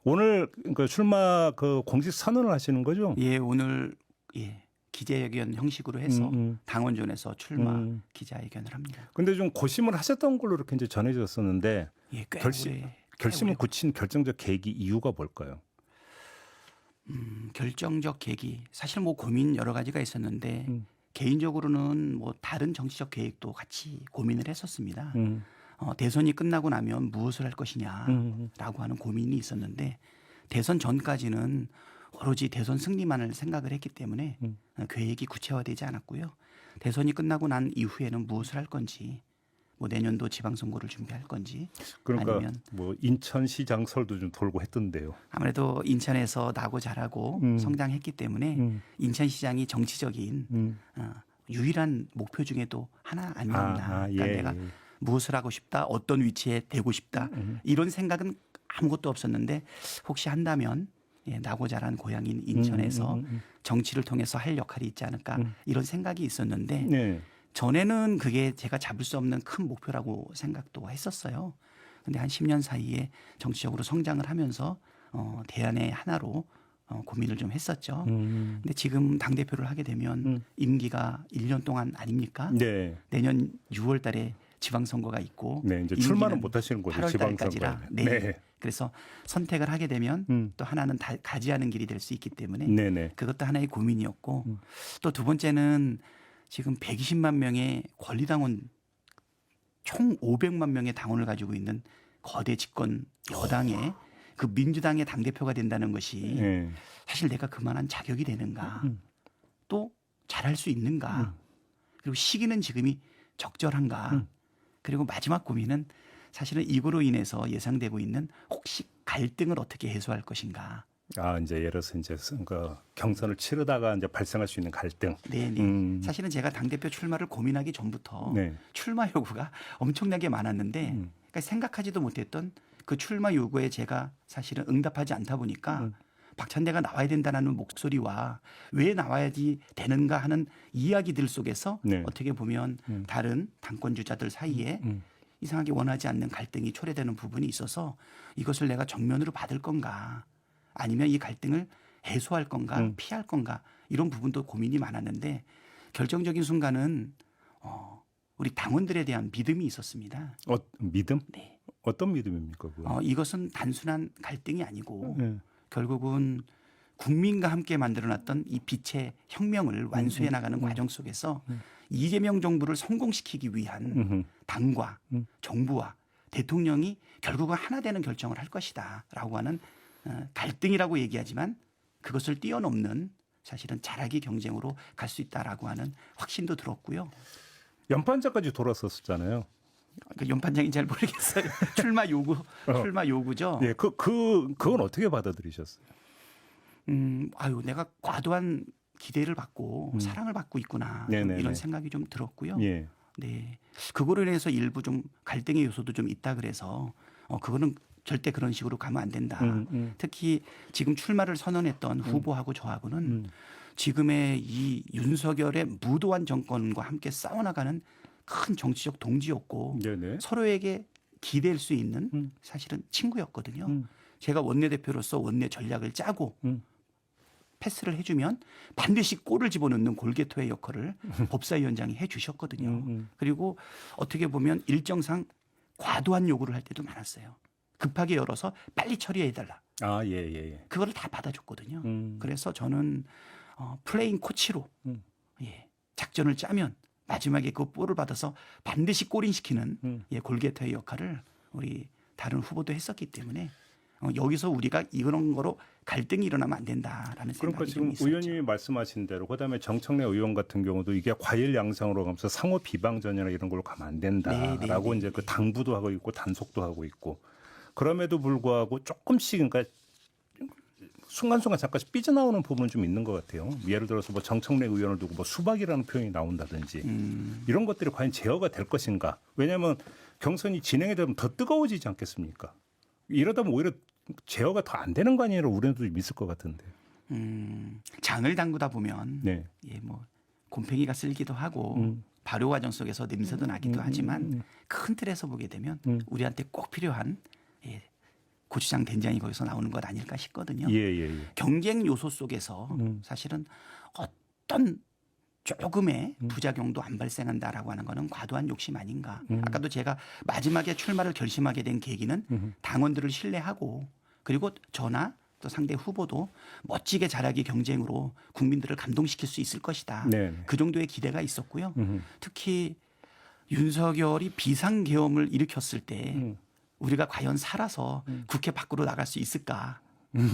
오늘 그 출마 그 공식 선언을 하시는 거죠? 예, 오늘 예, 기자회견 형식으로 해서 당원전에서 출마 기자회견을 합니다. 근데 좀 고심을 하셨던 걸로 이렇게 이제 전해졌었는데 예, 꽤 결심을 오래 굳힌 결정적 계기 이유가 뭘까요? 결정적 계기 사실 뭐 고민 여러 가지가 있었는데 개인적으로는 뭐 다른 정치적 계획도 같이 고민을 했었습니다. 대선이 끝나고 나면 무엇을 할 것이냐라고 하는 고민이 있었는데 대선 전까지는 오로지 대선 승리만을 생각을 했기 때문에 계획이 구체화되지 않았고요. 대선이 끝나고 난 이후에는 무엇을 할 건지 뭐 내년도 지방선거를 준비할 건지 그러니까 아니면 뭐 인천시장 설도 좀 돌고 했던데요. 아무래도 인천에서 나고 자라고 성장했기 때문에 인천시장이 정치적인 유일한 목표 중에도 하나 아니었나. 그러니까 예, 내가 예. 무엇을 하고 싶다, 어떤 위치에 되고 싶다 이런 생각은 아무것도 없었는데 혹시 한다면 예, 나고 자란 고향인 인천에서 정치를 통해서 할 역할이 있지 않을까 이런 생각이 있었는데 네. 전에는 그게 제가 잡을 수 없는 큰 목표라고 생각도 했었어요. 근데 한 10년 사이에 정치적으로 성장을 하면서 대안의 하나로 고민을 좀 했었죠. 근데 지금 당대표를 하게 되면 임기가 1년 동안 아닙니까? 네. 내년 6월 달에 지방선거가 있고. 네, 이제 출마는 못 하시는 거죠. 8월 달까지라. 지방선거에. 네. 네. 그래서 선택을 하게 되면 또 하나는 가지 않은 길이 될 수 있기 때문에 네네. 그것도 하나의 고민이었고 또 두 번째는 지금 120만 명의 권리당원 총 500만 명의 당원을 가지고 있는 거대 집권 여당의 그 민주당의 당대표가 된다는 것이 네. 사실 내가 그만한 자격이 되는가 또 잘할 수 있는가 그리고 시기는 지금이 적절한가 그리고 마지막 고민은 사실은 이거로 인해서 예상되고 있는 혹시 갈등을 어떻게 해소할 것인가. 이제 예를 들어서 이제 그 경선을 치르다가 이제 발생할 수 있는 갈등. 네네. 사실은 제가 당대표 출마를 고민하기 전부터 네. 출마 요구가 엄청나게 많았는데 그러니까 생각하지도 못했던 그 출마 요구에 제가 사실은 응답하지 않다 보니까 박찬대가 나와야 된다는 목소리와 왜 나와야지 되는가 하는 이야기들 속에서 네. 어떻게 보면 다른 당권 주자들 사이에 이상하게 원하지 않는 갈등이 초래되는 부분이 있어서 이것을 내가 정면으로 받을 건가 아니면 이 갈등을 해소할 건가 피할 건가 이런 부분도 고민이 많았는데 결정적인 순간은 우리 당원들에 대한 믿음이 있었습니다. 믿음? 네. 어떤 믿음입니까? 그건? 이것은 단순한 갈등이 아니고 네. 결국은 국민과 함께 만들어놨던 이 빛의 혁명을 완수해 나가는 과정 속에서 이재명 정부를 성공시키기 위한 당과 정부와 대통령이 결국은 하나 되는 결정을 할 것이다라고 하는 갈등이라고 얘기하지만 그것을 뛰어넘는 사실은 잘하기 경쟁으로 갈 수 있다라고 하는 확신도 들었고요. 연판자까지 돌았었잖아요. 그 연판장이 잘 모르겠어요. 출마 요구죠. 예, 그건 어떻게 받아들이셨어요? 아유, 내가 과도한 기대를 받고 사랑을 받고 있구나. 네네네. 이런 생각이 좀 들었고요. 예. 네. 그거로 인해서 일부 좀 갈등의 요소도 좀 있다 그래서 그거는 절대 그런 식으로 가면 안 된다. 특히 지금 출마를 선언했던 후보하고 저하고는 지금의 이 윤석열의 무도한 정권과 함께 싸워나가는 큰 정치적 동지였고 네네. 서로에게 기댈 수 있는 사실은 친구였거든요. 제가 원내대표로서 원내 전략을 짜고 패스를 해주면 반드시 골을 집어넣는 골게토의 역할을 법사위원장이 해 주셨거든요. 그리고 어떻게 보면 일정상 과도한 요구를 할 때도 많았어요. 급하게 열어서 빨리 처리해달라. 예. 그거를 다 받아줬거든요. 그래서 저는 플레잉 코치로 예, 작전을 짜면 마지막에 그 볼을 받아서 반드시 골인시키는 예, 골게토의 역할을 우리 다른 후보도 했었기 때문에 여기서 우리가 이런 거로 갈등이 일어나면 안 된다라는 생각이 그러니까 지금 좀 있었죠. 의원님이 말씀하신 대로 그다음에 정청래 의원 같은 경우도 이게 과일 양상으로 가면서 상호 비방전이나 이런 걸로 가면 안 된다라고 이제 그 당부도 하고 있고 단속도 하고 있고 그럼에도 불구하고 조금씩 그러니까 순간순간 잠깐씩 삐져나오는 부분은 좀 있는 것 같아요. 예를 들어서 뭐 정청래 의원을 두고 뭐 수박이라는 표현이 나온다든지 이런 것들이 과연 제어가 될 것인가. 왜냐하면 경선이 진행이 되면 더 뜨거워지지 않겠습니까? 이러다 보면 오히려 제어가 더 안 되는 거 아니에요? 우려도 좀 있을 것 같은데. 장을 담그다 보면 네. 예, 뭐 곰팡이가 쓸기도 하고 발효 과정 속에서 냄새도 나기도 하지만 큰 틀에서 보게 되면 우리한테 꼭 필요한 예, 고추장 된장이 거기서 나오는 것 아닐까 싶거든요. 예. 경쟁 요소 속에서 사실은 어떤 조금의 부작용도 안 발생한다라고 하는 거는 과도한 욕심 아닌가. 아까도 제가 마지막에 출마를 결심하게 된 계기는 당원들을 신뢰하고 그리고 저나 또 상대 후보도 멋지게 잘하기 경쟁으로 국민들을 감동시킬 수 있을 것이다. 네. 그 정도의 기대가 있었고요. 특히 윤석열이 비상계엄을 일으켰을 때 우리가 과연 살아서 국회 밖으로 나갈 수 있을까.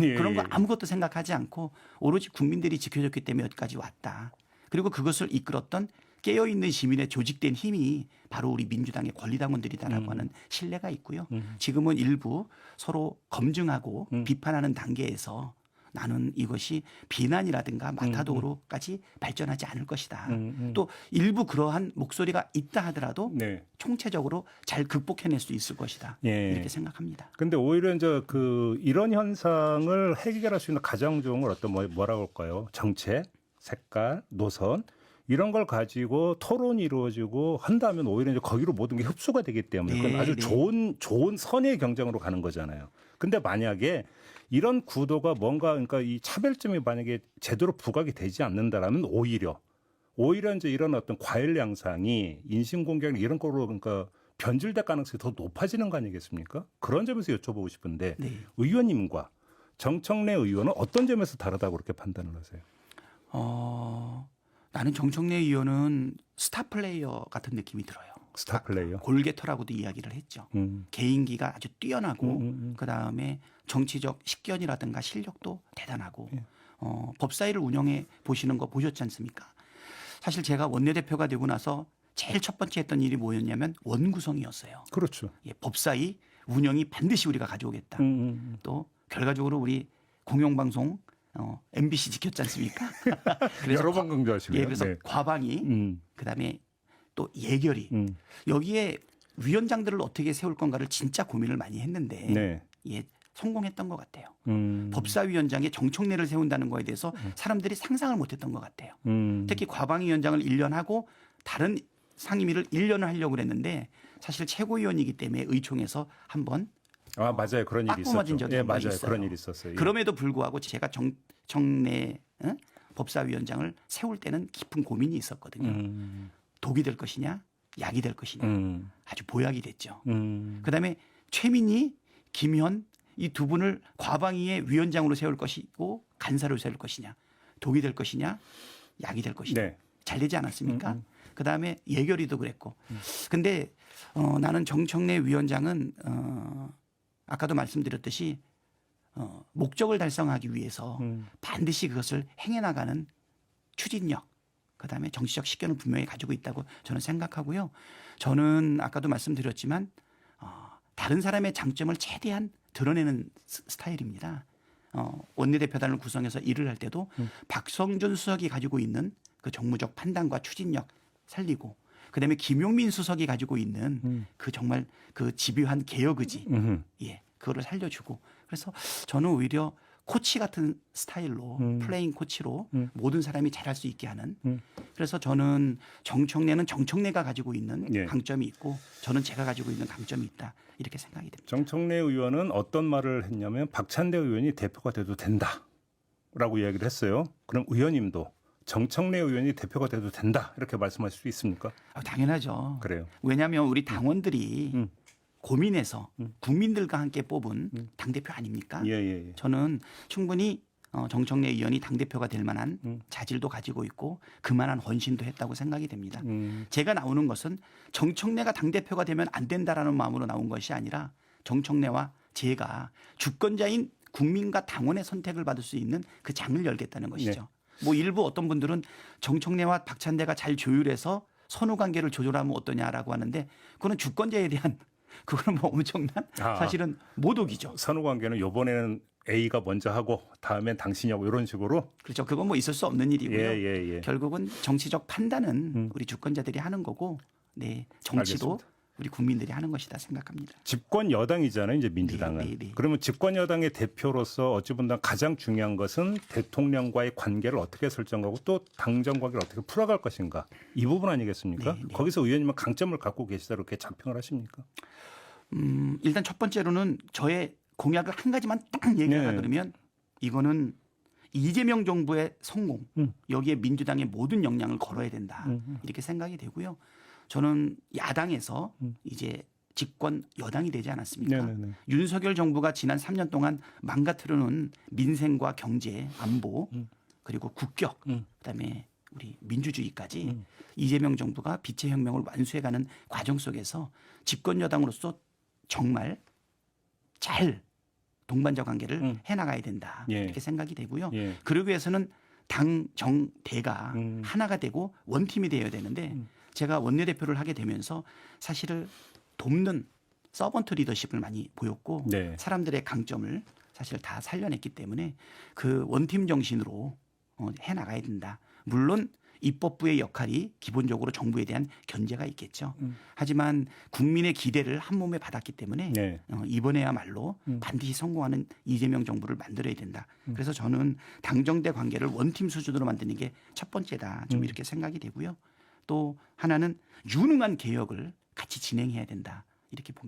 예, 그런 거 아무것도 생각하지 않고 오로지 국민들이 지켜줬기 때문에 여기까지 왔다. 그리고 그것을 이끌었던 깨어있는 시민의 조직된 힘이 바로 우리 민주당의 권리당원들이다라고 하는 신뢰가 있고요. 지금은 일부 서로 검증하고 비판하는 단계에서 나는 이것이 비난이라든가 마타도로까지 발전하지 않을 것이다. 또 일부 그러한 목소리가 있다 하더라도 네. 총체적으로 잘 극복해낼 수 있을 것이다. 예. 이렇게 생각합니다. 근데 오히려 이제 이런 현상을 해결할 수 있는 가장 좋은 건 어떤 뭐라고 할까요? 정책, 색깔, 노선 이런 걸 가지고 토론이 이루어지고 한다면 오히려 이제 거기로 모든 게 흡수가 되기 때문에 그건 아주 좋은 선의 경쟁으로 가는 거잖아요. 근데 만약에 이런 구도가 뭔가 그러니까 이 차별점이 만약에 제대로 부각이 되지 않는다라면 오히려 이제 이런 어떤 과열 양상이 인신공격 이런 거로 그러니까 변질될 가능성이 더 높아지는 거 아니겠습니까? 그런 점에서 여쭤보고 싶은데 의원님과 정청래 의원은 어떤 점에서 다르다고 그렇게 판단을 하세요? 나는 정청래 의원은 스타 플레이어 같은 느낌이 들어요. 스타 플레이어. 골게터라고도 이야기를 했죠. 개인기가 아주 뛰어나고 그다음에 정치적 식견이라든가 실력도 대단하고 법사위를 운영해 보시는 거 보셨지 않습니까? 사실 제가 원내대표가 되고 나서 제일 첫 번째 했던 일이 뭐였냐면 원구성이었어요. 그렇죠. 예, 법사위 운영이 반드시 우리가 가져오겠다. 또 결과적으로 우리 공영방송 MBC 지켰지 않습니까? 그래서 여러 번 강조하시네요. 예, 그래서 과방위 그다음에 또 예결위 여기에 위원장들을 어떻게 세울 건가를 진짜 고민을 많이 했는데 예, 성공했던 것 같아요. 법사위원장에 정청래를 세운다는 거에 대해서 사람들이 상상을 못했던 것 같아요. 특히 과방위원장을 1년 하고 다른 상임위를 1년을 하려고 그랬는데 사실 최고위원이기 때문에 의총에서 한번 맞아요. 그런 일이 맞은 적이 있었죠. 예, 맞아요. 있어요. 그런 일이 있었어요. 예. 그럼에도 불구하고 제가 정청래 법사위원장을 세울 때는 깊은 고민이 있었거든요. 독이 될 것이냐 약이 될 것이냐 아주 보약이 됐죠. 그다음에 최민희, 김현 이 두 분을 과방위의 위원장으로 세울 것이고 간사로 세울 것이냐 독이 될 것이냐 약이 될 것이냐 네. 잘 되지 않았습니까? 그다음에 예결위도 그랬고 근데 나는 정청래 위원장은 아까도 말씀드렸듯이 목적을 달성하기 위해서 반드시 그것을 행해나가는 추진력 그다음에 정치적 식견을 분명히 가지고 있다고 저는 생각하고요. 저는 아까도 말씀드렸지만 다른 사람의 장점을 최대한 드러내는 스타일입니다. 원내대표단을 구성해서 일을 할 때도 박성준 수석이 가지고 있는 그 정무적 판단과 추진력 살리고 그다음에 김용민 수석이 가지고 있는 그 정말 그 집요한 개혁 의지 예, 그거를 살려주고 그래서 저는 오히려 코치 같은 스타일로 플레잉 코치로 모든 사람이 잘할 수 있게 하는 그래서 저는 정청래는 정청래가 가지고 있는 강점이 있고 저는 제가 가지고 있는 강점이 있다 이렇게 생각이 됩니다. 정청래 의원은 어떤 말을 했냐면 박찬대 의원이 대표가 돼도 된다라고 이야기를 했어요. 그럼 의원님도 정청래 의원이 대표가 돼도 된다 이렇게 말씀하실 수 있습니까? 당연하죠. 그래요. 왜냐하면 우리 당원들이 고민해서 국민들과 함께 뽑은 당대표 아닙니까? 예. 저는 충분히 정청래 의원이 당대표가 될 만한 자질도 가지고 있고 그만한 헌신도 했다고 생각이 됩니다. 제가 나오는 것은 정청래가 당대표가 되면 안 된다라는 마음으로 나온 것이 아니라 정청래와 제가 주권자인 국민과 당원의 선택을 받을 수 있는 그 장을 열겠다는 것이죠. 뭐 일부 어떤 분들은 정청래와 박찬대가 잘 조율해서 선후 관계를 조절하면 어떠냐라고 하는데 그거는 주권자에 대한 그거는 뭐 엄청난 사실은 모독이죠. 선후 관계는 이번에는 A가 먼저 하고 다음엔 당신이 하고 이런 식으로. 그렇죠. 그건 뭐 있을 수 없는 일이고요. 예. 결국은 정치적 판단은 우리 주권자들이 하는 거고 정치도 알겠습니다. 우리 국민들이 하는 것이다 생각합니다. 집권 여당이잖아요, 이제 민주당은. 네. 그러면 집권 여당의 대표로서 어찌 보면 가장 중요한 것은 대통령과의 관계를 어떻게 설정하고 또 당정 관계를 어떻게 풀어갈 것인가. 이 부분 아니겠습니까? 네. 거기서 의원님은 강점을 갖고 계시다 이렇게 자평을 하십니까? 일단 첫 번째로는 저의 공약을 한 가지만 딱 얘기하라 네. 그러면 이거는 이재명 정부의 성공 여기에 민주당의 모든 역량을 걸어야 된다 이렇게 생각이 되고요. 저는 야당에서 이제 집권 여당이 되지 않았습니까? 네네네. 윤석열 정부가 지난 3년 동안 망가뜨려놓은 민생과 경제, 안보 그리고 국격 그다음에 우리 민주주의까지 이재명 정부가 빛의 혁명을 완수해가는 과정 속에서 집권 여당으로서 정말 잘 동반자 관계를 해나가야 된다 예. 이렇게 생각이 되고요. 예. 그러기 위해서는 당, 정, 대가 하나가 되고 원팀이 되어야 되는데 제가 원내대표를 하게 되면서 사실을 돕는 서번트 리더십을 많이 보였고 네. 사람들의 강점을 사실 다 살려냈기 때문에 그 원팀 정신으로 해나가야 된다. 물론 입법부의 역할이 기본적으로 정부에 대한 견제가 있겠죠. 하지만 국민의 기대를 한 몸에 받았기 때문에 네. 이번에야말로 반드시 성공하는 이재명 정부를 만들어야 된다. 그래서 저는 당정대 관계를 원팀 수준으로 만드는 게 첫 번째다. 좀 이렇게 생각이 되고요. 또 하나는 유능한 개혁을 같이 진행해야 된다. 이렇게 봅니다.